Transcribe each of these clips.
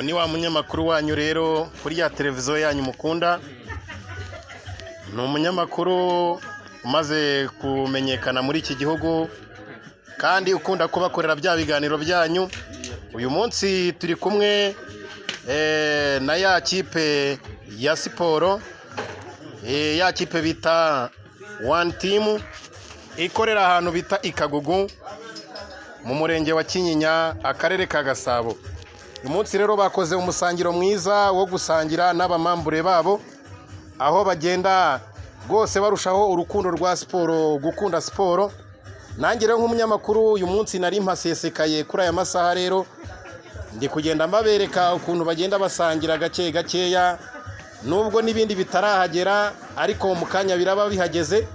ni wa munyamakuru wanyu rero kuri ya televiziyo yanyu mukunda. Ni umunyamakuru umaze kumenyekana muri iki gihugu kandi ukunda kubakorera bya biganiro byanyu. Uyu munsi turi kumwe na ya kipe ya siporo, ya kipe bita One Team ikorera ahantu bita Ikagugu mu murenge wa Kinyinya, akarere ka Gasabo. Uyu munsi rero bakoze umusangiro mwiza wo gusangira n'abamambure babo, aho bagenda rwose barushaho urukundo rwa siporo, gukunda siporo. Nanjye rero nk'umunyamakuru uyu munsi nari mpasesekaye kuri aya masaha, rero ndi kugenda mbabereka ukuntu bagenda basangira gake gakeya, nubwo n'ibindi bitarahagera ariko mu kanya biraba bihageze,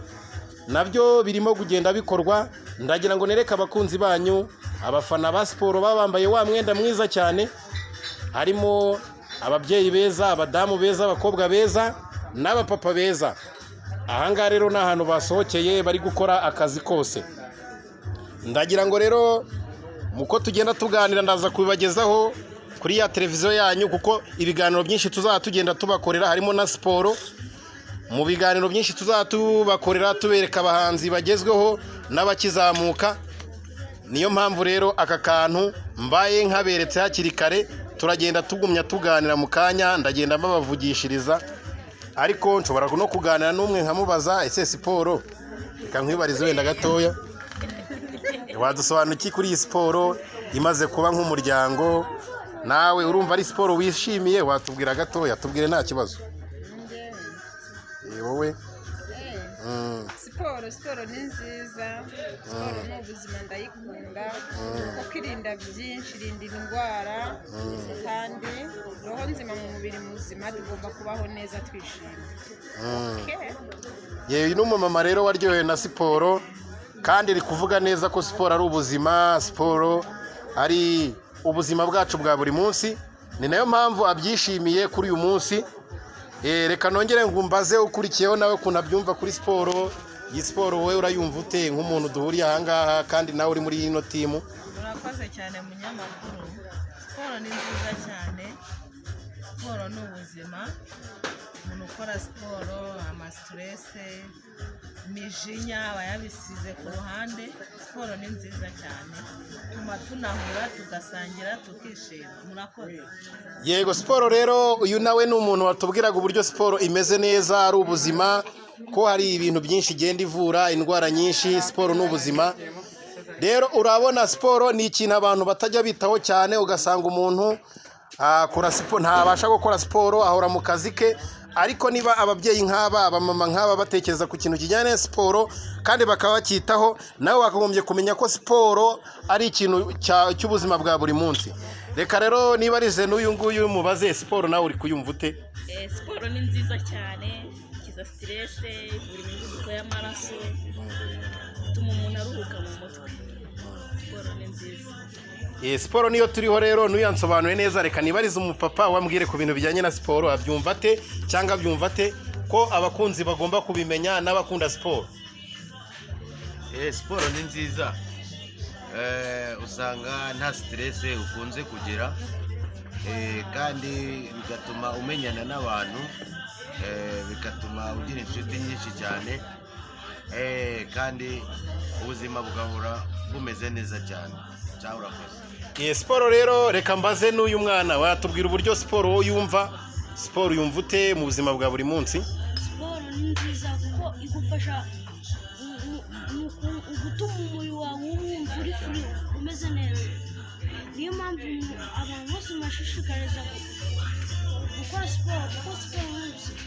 nabyo birimo kugenda bikorwa. Ndagira ngo nereke abakunzi banyu, abafana ba siporo babambaye wa mwenda mwiza cyane, harimo ababyeyi beza, abadamu beza, abakobwa beza n'abapapa beza. Ahangaha rero ni ahantu basohokeye bari gukora akazi kose. Ndagira ngo rero muko tugenda tuganira ndaza kubibagezaho kuri ya televiziyo yanyu, kuko ibiganiro byinshi tuzaba tugenda tubakorera harimo na siporo. Mu biganiro byinshi tuzaba tubakorera tubereka abahanzi bagezweho n'abakizamuka. Niyo mpamvu rero aka kantu mbaye nkaberetse hakiri kare, turagenda tugumya tuganira mu kanya, ndagenda mbabavugishiriza. Ariko nshobora no kuganira n'umwe nkamubaza, ese siporo, reka nkwibarize wenda gatoya, wadusobanuki kuri iyi siporo imaze kuba nk'umuryango? Nawe urumva ari siporo wishimiye? Watubwira gatoya, tubwire nta kibazo. Wowe siporo ni nziza, siporo ni ubuzima, ndayikunda kuko irinda byinshi, irinda indwara, kandi roho nzima mu mubiri muzima, tugomba kubaho neza twishimye. yewe n'umumama rero waryohewe na siporo, kandi iri kuvuga neza ko siporo ari ubuzima, siporo ari ubuzima bwacu bwa buri munsi. Ni nayo mpamvu abyishimiye kuri uyu munsi. Reka nongere ngumbaze ukurikiyeho nawe ukuntu abyumva kuri siporo. Iyi siporo wowe urayumva ute nk'umuntu duhuriye ahangaha kandi nawe uri muri ino timu? Murakoze cyane munyamakuru. Siporo ni nziza cyane, siporo ni ubuzima. Umuntu ukora siporo, amastresse, imijinya aba yabisize ku ruhande. Siporo ni nziza cyane, tuma tunahura, tugasangira, tukishima. Murakoze. Yego, siporo rero uyu nawe ni umuntu watubwiraga uburyo siporo imeze neza, ari ubuzima, ko hari ibintu byinshi igenda ivura, indwara nyinshi. Siporo ni ubuzima. Rero urabona siporo ni ikintu abantu batajya bitaho cyane, ugasanga umuntu akora siporo, ntabasha gukora siporo, ahora mu kazi ke. Ariko niba ababyeyi nk'aba, abamama nk'aba batekereza ku kintu kijyanye na siporo kandi bakaba bacyitaho, nawe wakagombye kumenya ko siporo ari ikintu cy'ubuzima bwa buri munsi. Reka rero niba arize n'uyu nguyu mubaze, siporo nawe uri kuyumva ute? Siporo ni nziza cyane, ikiza stress, ivura imivuduko y'amaraso, ituma umuntu aruhuka mu mutwe. Siporo ni nziza. Siporo niyo turiho rero, n'uyansobanuye neza. Reka nibarize umupapa wambwire ku bintu bijyanye na siporo, abyumva ate cyangwa abyumva ate ko abakunzi bagomba kubimenya n'abakunda siporo. Siporo ni nziza, usanga nta stress ukunze kugira, kandi bigatuma umenyana n'abantu, bigatuma ugira inshuti nyinshi cyane, kandi ubuzima bugahora bumeze neza cyane. Urakoze. Siporo rero reka mbaze n'uyu mwana, watubwira uburyo siporo yumva. Siporo yumva ute mu buzima bwa buri munsi? Siporo ni nziza kuko igufasha gutuma umubiri wawe wumva uri free, umeze neza. Niyo mpamvu abantu bose bashishikariza gukora siporo, kuko siporo ni ubuzima.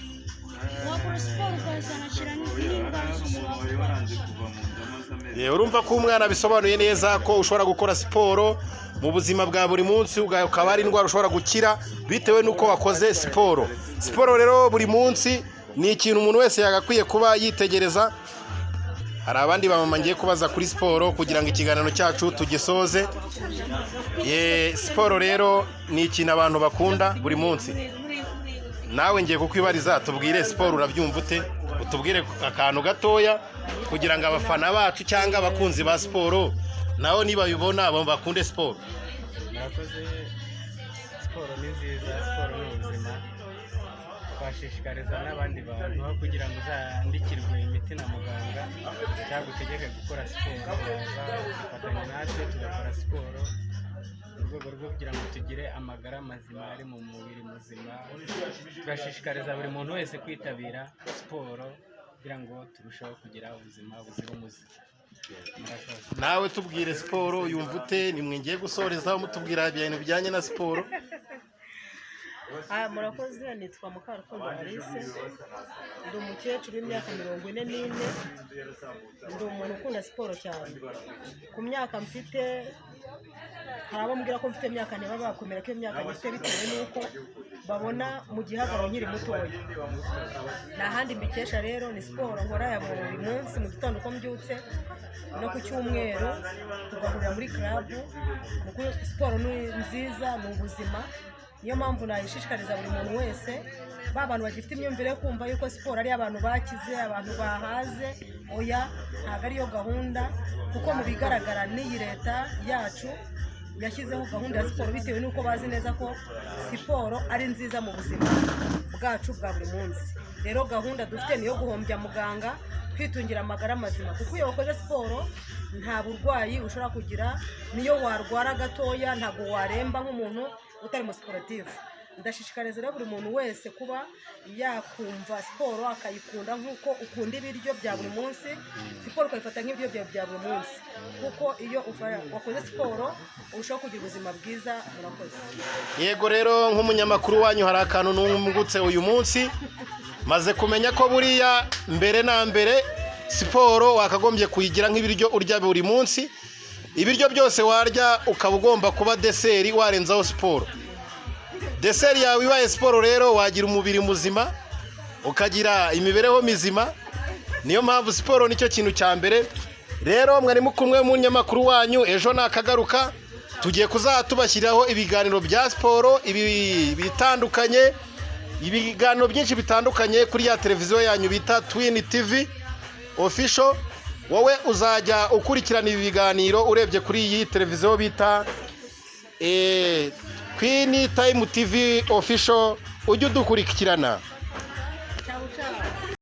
Wakora siporo ukazanakira n'indwara z'umubiri wawe. Urumva ko umwana bisobanuye neza ko ushobora gukora siporo mu buzima bwa buri munsi, ukaba ari indwara ushobora gukira bitewe n'uko wakoze siporo. Siporo rero buri munsi ni ikintu umuntu wese yagakwiye kuba yitegereza. Hari abandi bamama ngiye kubaza kuri siporo kugira ngo ikiganiro cyacu tugisoze. Siporo rero ni ikintu abantu bakunda buri munsi. Nawe ngiye kukwibariza, tubwire siporo urabyumva ute? Utubwire akantu gatoya kugira ngo abafana bacu cyangwa abakunzi ba siporo nabo niba bibona bakunde siporo. siporo ni nziza, siporo ni ubuzima. Twashishikariza n'abandi bantu aho kugira ngo uzandikirwe imiti na muganga cyangwa utegeke gukora siporo, waza ugafatanya natwe tugakora siporo mu rwego rwo kugira ngo tugire amagara mazima ari mu mubiri muzima. Turashishikariza buri muntu wese kwitabira siporo kugira ngo turusheho kugira ubuzima buzira umuze. Nawe tubwire siporo yumva ute, nimwe ngiye gusorezaho mutubwira ibintu bijyanye na siporo. Murakoze, nitwa Mukarukundo Alice, ndi umukecuru w'imyaka 44, ndi umuntu ukunda siporo cyane. Ku myaka mfite hari abo mbwira ko mfite imyaka ntibaba bakomera ko iyo myaka mfite bitewe n'uko babona mu gihagararo nkiri mutoya. Nta handi mbikesha rero, ni siporo nkora ya buri munsi mu gitondo uko mbyutse no ku cyumweru tugahurira muri club. Siporo ni nziza, ni ubuzima. Niyo mpamvu nayishishikariza buri muntu wese, ba bantu bagifite imyumvire yo kumva yuko siporo ari abantu bakize, abantu bahaze. Oya, ntabwo ariyo gahunda, kuko mu bigaragara n'iyi leta yacu yashyizeho gahunda ya siporo bitewe n'uko bazi neza ko siporo ari nziza mu buzima bwacu bwa buri munsi. Rero gahunda dufite niyo guhombya muganga, kwitungira amagara mazima, kuko iyo wakoze siporo nta burwayi ushobora kugira. Niyo warwara gatoya ntabwo waremba nk'umuntu utari mu sportif. Ndashishikariza rero buri muntu wese kuba yakumva siporo akayikunda nk'uko ukunda ibiryo bya buri munsi. Siporo ukayifata nk'ibiryo bya buri munsi, kuko iyo wakoze siporo urushaho kugira ubuzima bwiza. Murakoze. Yego, rero nk'umunyamakuru wanyu hari akantu numugutse uyu munsi, maze kumenya ko buriya mbere na mbere siporo wakagombye kuyigira nk'ibiryo urya buri munsi. Ibiryo byose warya ukaba ugomba kuba deseri warenzaho siporo. Deseri yawe ibaye siporo rero wagira umubiri muzima, ukagira imibereho mizima. Niyo mpamvu siporo nicyo kintu cya mbere. Rero mwari mukumwe mu nyamakuru wanyu, ejo nakagaruka tugiye kuzatubashyiraho ibiganiro bya siporo bitandukanye, ibiganiro byinshi bitandukanye kuri ya televiziyo yanyu bita Twin TV Official. Wowe uzajya ukurikirana ibi biganiro urebye kuri iyi televiziyo bita Queen Time TV Official, ujye udukurikirana.